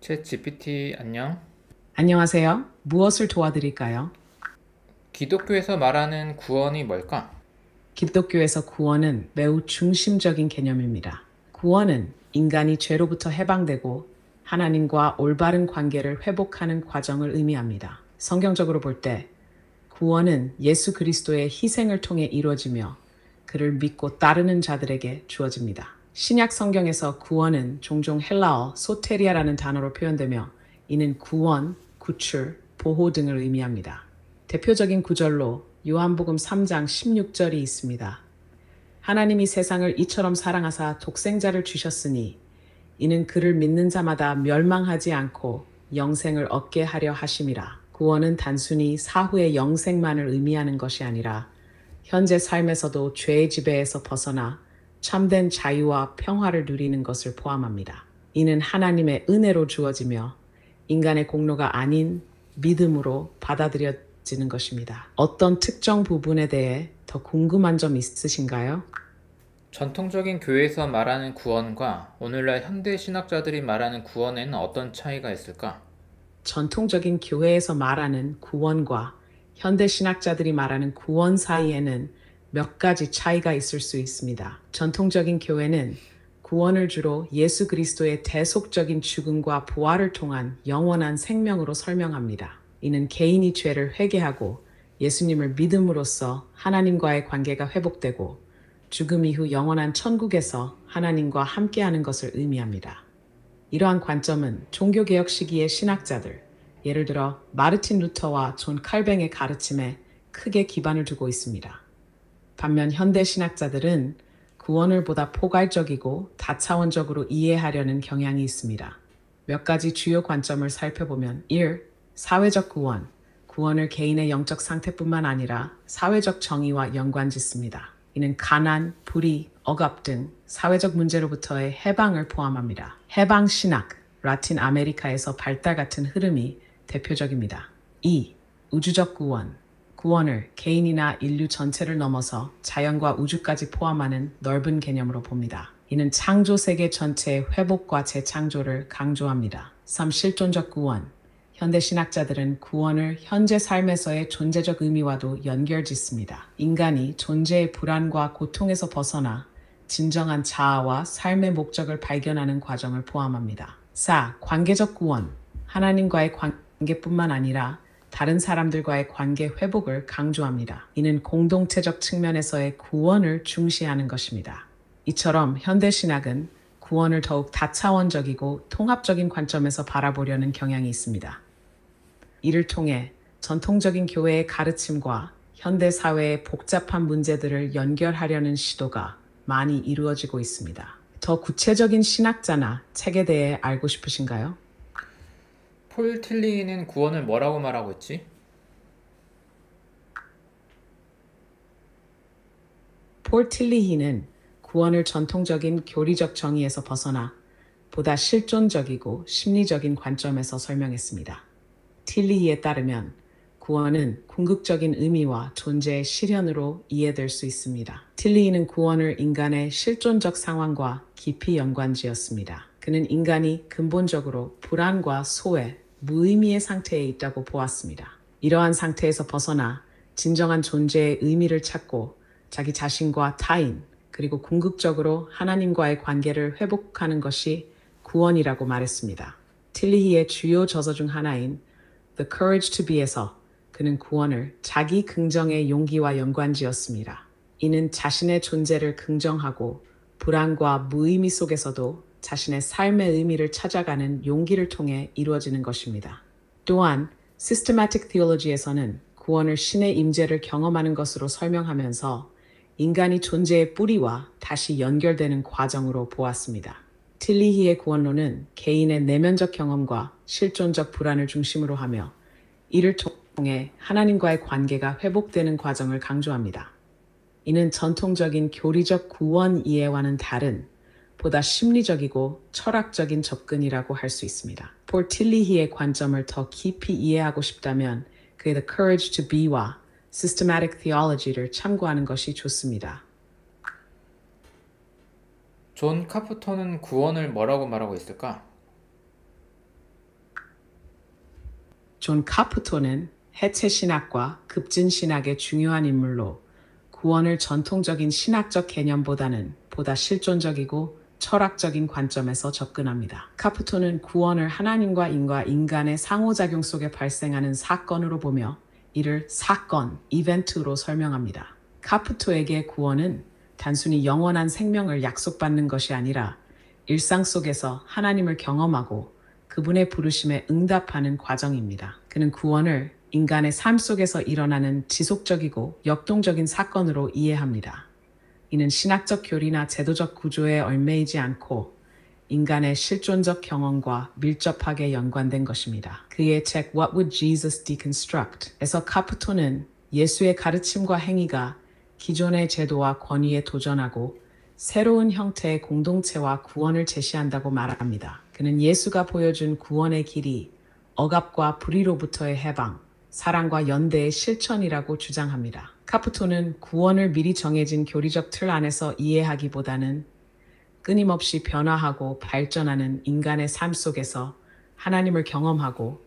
챗 GPT 안녕? 안녕하세요. 무엇을 도와드릴까요? 기독교에서 말하는 구원이 뭘까? 기독교에서 구원은 매우 중심적인 개념입니다. 구원은 인간이 죄로부터 해방되고 하나님과 올바른 관계를 회복하는 과정을 의미합니다. 성경적으로 볼 때 구원은 예수 그리스도의 희생을 통해 이루어지며 그를 믿고 따르는 자들에게 주어집니다. 신약 성경에서 구원은 종종 헬라어 소테리아라는 단어로 표현되며 이는 구원, 구출, 보호 등을 의미합니다. 대표적인 구절로 요한복음 3장 16절이 있습니다. 하나님이 세상을 이처럼 사랑하사 독생자를 주셨으니 이는 그를 믿는 자마다 멸망하지 않고 영생을 얻게 하려 하심이라. 구원은 단순히 사후의 영생만을 의미하는 것이 아니라 현재 삶에서도 죄의 지배에서 벗어나 참된 자유와 평화를 누리는 것을 포함합니다. 이는 하나님의 은혜로 주어지며 인간의 공로가 아닌 믿음으로 받아들여지는 것입니다. 어떤 특정 부분에 대해 더 궁금한 점 있으신가요? 전통적인 교회에서 말하는 구원과 오늘날 현대 신학자들이 말하는 구원에는 어떤 차이가 있을까? 전통적인 교회에서 말하는 구원과 현대 신학자들이 말하는 구원 사이에는 몇 가지 차이가 있을 수 있습니다. 전통적인 교회는 구원을 주로 예수 그리스도의 대속적인 죽음과 부활을 통한 영원한 생명으로 설명합니다. 이는 개인이 죄를 회개하고 예수님을 믿음으로써 하나님과의 관계가 회복되고 죽음 이후 영원한 천국에서 하나님과 함께하는 것을 의미합니다. 이러한 관점은 종교개혁 시기의 신학자들, 예를 들어 마르틴 루터와 존 칼뱅의 가르침에 크게 기반을 두고 있습니다. 반면 현대 신학자들은 구원을 보다 포괄적이고 다차원적으로 이해하려는 경향이 있습니다. 몇 가지 주요 관점을 살펴보면 1. 사회적 구원. 구원을 개인의 영적 상태뿐만 아니라 사회적 정의와 연관짓습니다. 이는 가난, 불의, 억압 등 사회적 문제로부터의 해방을 포함합니다. 해방 신학, 라틴 아메리카에서 발달 같은 흐름이 대표적입니다. 2. 우주적 구원. 구원을 개인이나 인류 전체를 넘어서 자연과 우주까지 포함하는 넓은 개념으로 봅니다. 이는 창조 세계 전체의 회복과 재창조를 강조합니다. 3. 실존적 구원. 현대 신학자들은 구원을 현재 삶에서의 존재적 의미와도 연결짓습니다. 인간이 존재의 불안과 고통에서 벗어나 진정한 자아와 삶의 목적을 발견하는 과정을 포함합니다. 4. 관계적 구원. 하나님과의 관계뿐만 아니라 다른 사람들과의 관계 회복을 강조합니다. 이는 공동체적 측면에서의 구원을 중시하는 것입니다. 이처럼 현대 신학은 구원을 더욱 다차원적이고 통합적인 관점에서 바라보려는 경향이 있습니다. 이를 통해 전통적인 교회의 가르침과 현대 사회의 복잡한 문제들을 연결하려는 시도가 많이 이루어지고 있습니다. 더 구체적인 신학자나 책에 대해 알고 싶으신가요? 폴 틸리는 구원을 뭐라고 말하고 있지? 폴 틸리히는 구원을 전통적인 교리적 정의에서 벗어나 보다 실존적이고 심리적인 관점에서 설명했습니다. 틸리히에 따르면 구원은 궁극적인 의미와 존재의 실현으로 이해될 수 있습니다. 틸리히는 구원을 인간의 실존적 상황과 깊이 연관지었습니다. 그는 인간이 근본적으로 불안과 소외, 무의미의 상태에 있다고 보았습니다. 이러한 상태에서 벗어나 진정한 존재의 의미를 찾고 자기 자신과 타인, 그리고 궁극적으로 하나님과의 관계를 회복하는 것이 구원이라고 말했습니다. 틸리히의 주요 저서 중 하나인 The Courage to Be에서 그는 구원을 자기 긍정의 용기와 연관지었습니다. 이는 자신의 존재를 긍정하고 불안과 무의미 속에서도 자신의 삶의 의미를 찾아가는 용기를 통해 이루어지는 것입니다. 또한 Systematic Theology에서는 구원을 신의 임재를 경험하는 것으로 설명하면서 인간이 존재의 뿌리와 다시 연결되는 과정으로 보았습니다. 틸리히의 구원론은 개인의 내면적 경험과 실존적 불안을 중심으로 하며 이를 통해 하나님과의 관계가 회복되는 과정을 강조합니다. 이는 전통적인 교리적 구원 이해와는 다른 보다 심리적이고 철학적인 접근이라고 할 수 있습니다. 폴 틸리히의 관점을 더 깊이 이해하고 싶다면 그의 The Courage to Be와 Systematic Theology를 참고하는 것이 좋습니다. 존 카푸터는 구원을 뭐라고 말하고 있을까? 존 카프토는 해체 신학과 급진 신학의 중요한 인물로 구원을 전통적인 신학적 개념보다는 보다 실존적이고 철학적인 관점에서 접근합니다. 카프토는 구원을 하나님과 인간의 상호작용 속에 발생하는 사건으로 보며 이를 사건, 이벤트로 설명합니다. 카프토에게 구원은 단순히 영원한 생명을 약속받는 것이 아니라 일상 속에서 하나님을 경험하고 그분의 부르심에 응답하는 과정입니다. 그는 구원을 인간의 삶 속에서 일어나는 지속적이고 역동적인 사건으로 이해합니다. 이는 신학적 교리나 제도적 구조에 얽매이지 않고 인간의 실존적 경험과 밀접하게 연관된 것입니다. 그의 책 What Would Jesus Deconstruct? 에서 카프토는 예수의 가르침과 행위가 기존의 제도와 권위에 도전하고 새로운 형태의 공동체와 구원을 제시한다고 말합니다. 그는 예수가 보여준 구원의 길이 억압과 불의로부터의 해방, 사랑과 연대의 실천이라고 주장합니다. 카프토는 구원을 미리 정해진 교리적 틀 안에서 이해하기보다는 끊임없이 변화하고 발전하는 인간의 삶 속에서 하나님을 경험하고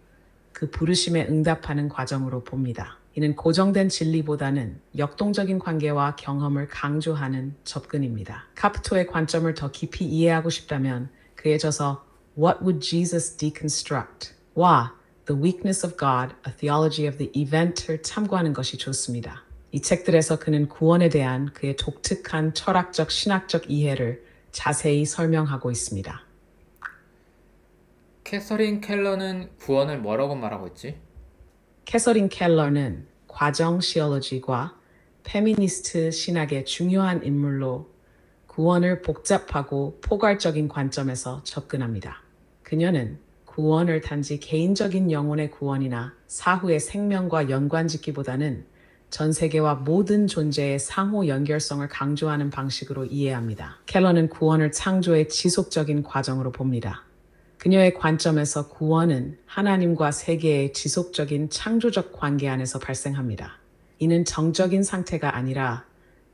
그 부르심에 응답하는 과정으로 봅니다. 이는 고정된 진리보다는 역동적인 관계와 경험을 강조하는 접근입니다. 카프토의 관점을 더 깊이 이해하고 싶다면 그의 저서 What Would Jesus Deconstruct? 와 The Weakness of God, A Theology of the Event을 참고하는 것이 좋습니다. 이 책들에서 그는 구원에 대한 그의 독특한 철학적, 신학적 이해를 자세히 설명하고 있습니다. 캐서린 켈러는 구원을 뭐라고 말하고 있지? 캐서린 켈러는 과정 시올로지과 페미니스트 신학의 중요한 인물로 구원을 복잡하고 포괄적인 관점에서 접근합니다. 그녀는 구원을 단지 개인적인 영혼의 구원이나 사후의 생명과 연관짓기보다는 전 세계와 모든 존재의 상호 연결성을 강조하는 방식으로 이해합니다. 켈러는 구원을 창조의 지속적인 과정으로 봅니다. 그녀의 관점에서 구원은 하나님과 세계의 지속적인 창조적 관계 안에서 발생합니다. 이는 정적인 상태가 아니라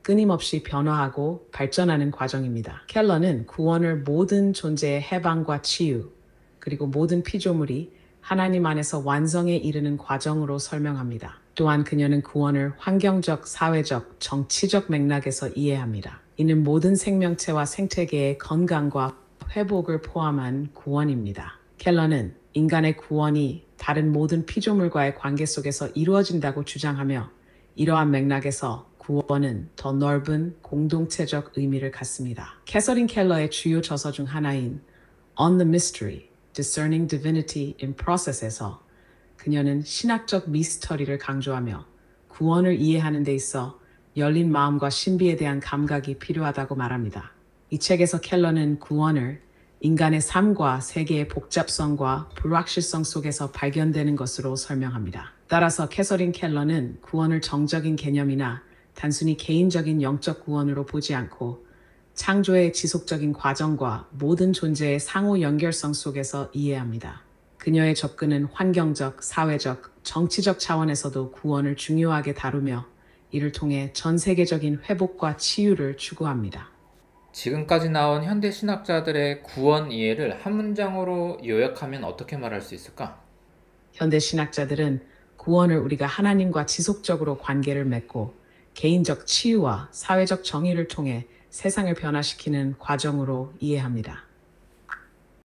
끊임없이 변화하고 발전하는 과정입니다. 켈러는 구원을 모든 존재의 해방과 치유, 그리고 모든 피조물이 하나님 안에서 완성에 이르는 과정으로 설명합니다. 또한 그녀는 구원을 환경적, 사회적, 정치적 맥락에서 이해합니다. 이는 모든 생명체와 생태계의 건강과 회복을 포함한 구원입니다. 켈러는 인간의 구원이 다른 모든 피조물과의 관계 속에서 이루어진다고 주장하며 이러한 맥락에서 구원은 더 넓은 공동체적 의미를 갖습니다. 캐서린 켈러의 주요 저서 중 하나인 On the Mystery, Discerning Divinity in Process에서 그녀는 신학적 미스터리를 강조하며 구원을 이해하는 데 있어 열린 마음과 신비에 대한 감각이 필요하다고 말합니다. 이 책에서 켈러는 구원을 인간의 삶과 세계의 복잡성과 불확실성 속에서 발견되는 것으로 설명합니다. 따라서 캐서린 켈러는 구원을 정적인 개념이나 단순히 개인적인 영적 구원으로 보지 않고 창조의 지속적인 과정과 모든 존재의 상호 연결성 속에서 이해합니다. 그녀의 접근은 환경적, 사회적, 정치적 차원에서도 구원을 중요하게 다루며 이를 통해 전 세계적인 회복과 치유를 추구합니다. 지금까지 나온 현대 신학자들의 구원 이해를 한 문장으로 요약하면 어떻게 말할 수 있을까? 현대 신학자들은 구원을 우리가 하나님과 지속적으로 관계를 맺고 개인적 치유와 사회적 정의를 통해 세상을 변화시키는 과정으로 이해합니다.